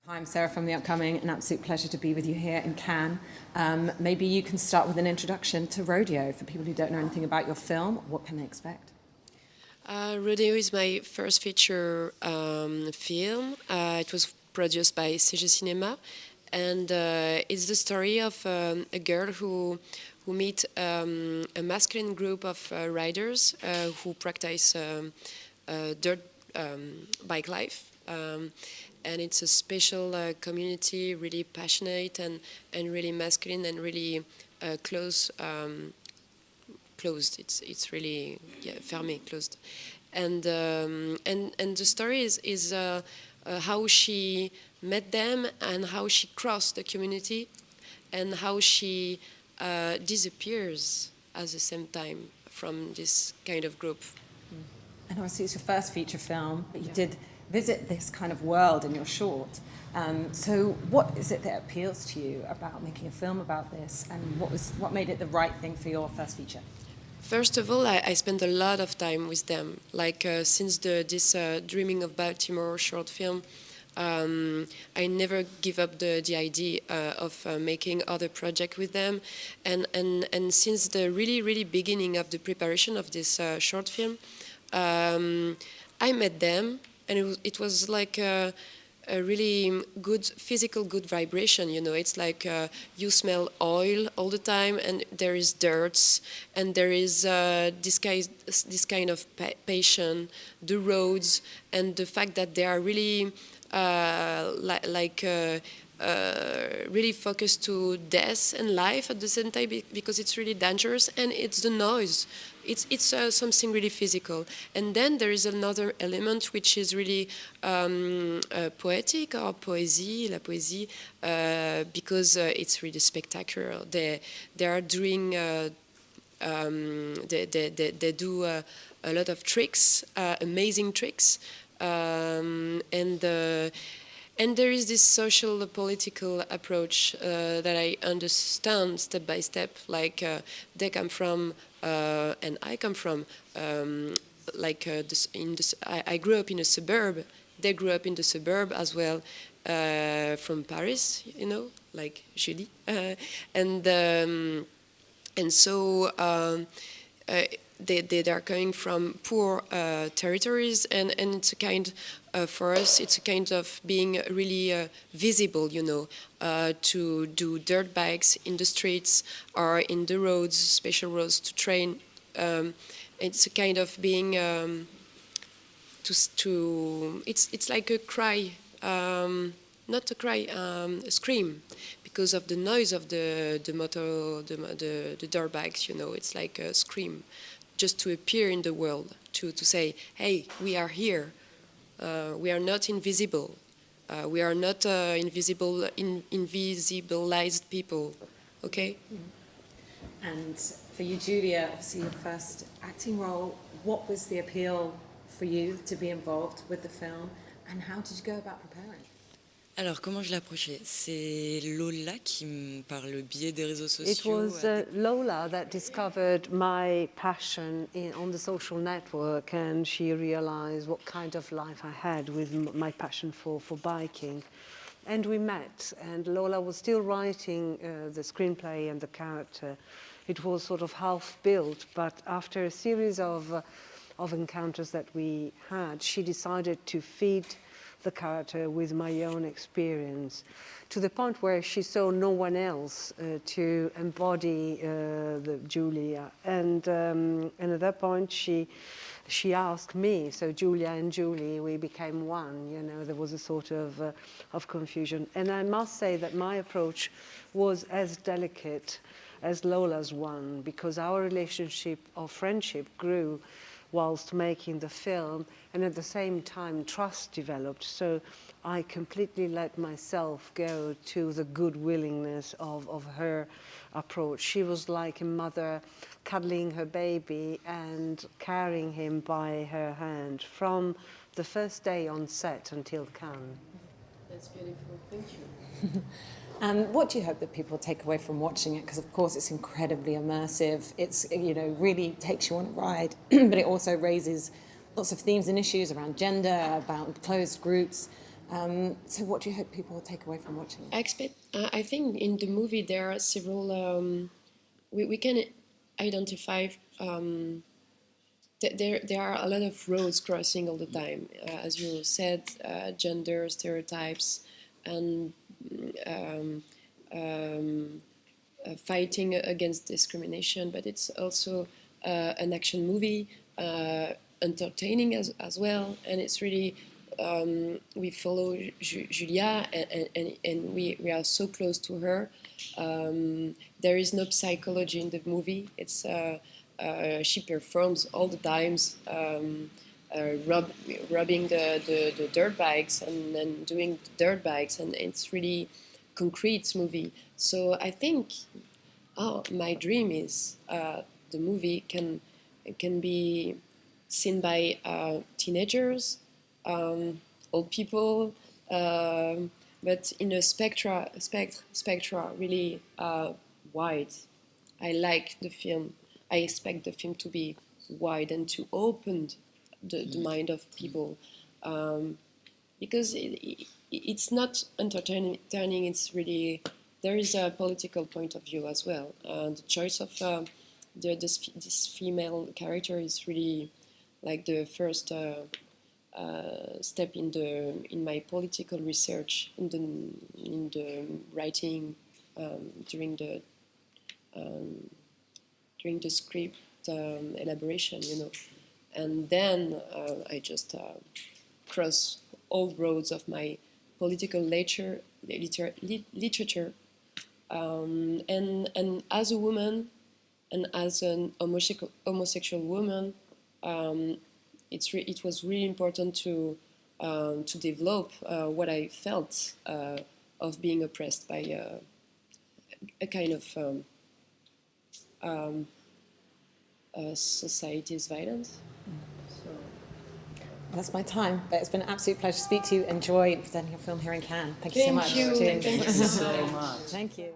Hi, I'm Sarah from The Upcoming. An absolute pleasure to be with you here in Cannes. Maybe you can start with an introduction to Rodeo. For people who don't know anything about your film, what can they expect? Rodeo is my first feature film. It was produced by CG Cinema, and it's the story of a girl who meet a masculine group of riders who practice dirt bike life. And it's a special community, really passionate and really masculine and really close. Closed. It's really fermé, closed, and the story is how she met them and how she crossed the community, and how she disappears at the same time from this kind of group. And obviously, it's your first feature film, but you did visit this kind of world in your short. So, what is it that appeals to you about making a film about this, and what made it the right thing for your first feature? First of all, I spent a lot of time with them. Like since this Dreaming of Baltimore short film, I never give up the idea of making other project with them, and since the really beginning of the preparation of this short film, I met them, and it was like a really good physical good vibration. It's like you smell oil all the time, and there is dirt, and there is this kind of passion, the roads, and the fact that they are really really focused to death and life at the same time, because it's really dangerous, and it's the noise. It's something really physical. And then there is another element which is really poetic, or poésie, la poésie, because it's really spectacular. They are doing they do a lot of tricks, amazing tricks, and there is this social political approach that I understand step by step. Like they come from, and I come from, I grew up in a suburb. They grew up in the suburb as well, from Paris, like Julie, and so. They are coming from poor territories, and it's a kind for us, it's a kind of being really visible, to do dirt bikes in the streets or in the roads, special roads to train. It's a kind of being it's like a cry, not a cry, a scream, because of the noise of the motor, the dirt bikes. It's like a scream, just to appear in the world, to say, hey, we are here. We are not invisible. We are not invisibilized people. Okay? And for you, Julia, obviously your first acting role, what was the appeal for you to be involved with the film, and how did you go about preparing? Alors, comment je l'approchais? C'est Lola qui, par le biais des réseaux sociaux... It was Lola that discovered my passion on the social network, and she realized what kind of life I had with my passion for biking. And we met, and Lola was still writing the screenplay and the character. It was sort of half built, but after a series of encounters that we had, she decided to feed the character with my own experience, to the point where she saw no one else to embody the Julia. And at that point, she asked me. So Julia and Julie, we became one. There was a sort of confusion. And I must say that my approach was as delicate as Lola's one, because our relationship of friendship grew whilst making the film, and at the same time trust developed. So I completely let myself go to the good willingness of her approach. She was like a mother cuddling her baby and carrying him by her hand from the first day on set until Cannes. That's beautiful, thank you. And what do you hope that people take away from watching it? Because of course it's incredibly immersive. It's, really takes you on a ride, but it also raises lots of themes and issues around gender, about closed groups. So what do you hope people will take away from watching it? I think in the movie there are several. We can identify. There are a lot of roads crossing all the time, as you said, gender stereotypes, and fighting against discrimination. But it's also an action movie, entertaining as well, and it's really. We follow Julia, and we are so close to her. There is no psychology in the movie. It's she performs all the times, rubbing the dirt bikes and then doing dirt bikes, and it's really concrete movie. So I think, my dream is the movie can be seen by teenagers, old people, but in a spectra really wide. I like the film. I expect the film to be wide and to open the mind of people, because it's not entertaining. It's really, there is a political point of view as well. The choice of this female character is really like the first step in my political research, in the writing, during the script elaboration, and then I just cross all roads of my political literature, and as a woman, and as an homosexual woman, it was really important to develop what I felt of being oppressed by a kind of society's violence. So. That's my time, but it's been an absolute pleasure to speak to you. Enjoy presenting your film here in Cannes. Thank you so much. Thank you. Cheers. Thank you so much. Thank you.